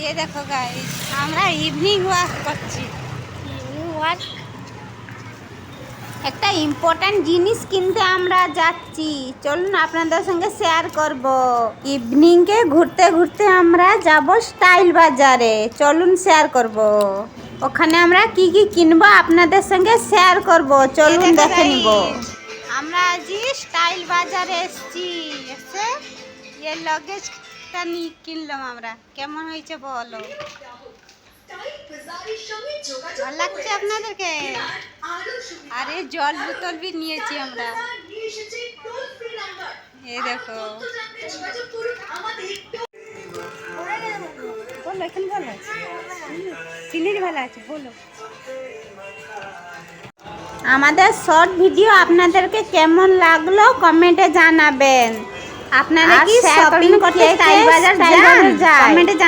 ये देखो गाइस আমরা ইভিনিং ওয়াক করছি। ইভিনিং ওয়াক একটা ইম্পর্ট্যান্ট জিনিস কিনতে আমরা যাচ্ছি, চলুন আপনাদের সঙ্গে শেয়ার করব। ইভিনিংকে ঘুরতে ঘুরতে আমরা যাব স্টাইল বাজারে, চলুন শেয়ার করব। ওখানে আমরা কি কি কিনবো আপনাদের সঙ্গে শেয়ার করব, চলুন দেখে নিব। আমরা আজ স্টাইল বাজারে এসেছি, এসে এই লগেজটা নিয়ে কিনলাম আমরা। কেমন হয়েছে বলো? ভালো লাগছে আপনাদেরকে? আরে জল বোতল भी নিয়েছি আমরা। এই দেখো বলো, এখানে ভালো আছে, সিনারি ভালো আছে, বলো। আমাদের শর্ট ভিডিও আপনাদেরকে কেমন লাগলো কমেন্টে জানাবেন। আপনারা কি শপিং করতে স্টাইল বাজার যান? কমেন্টে জানাবেন।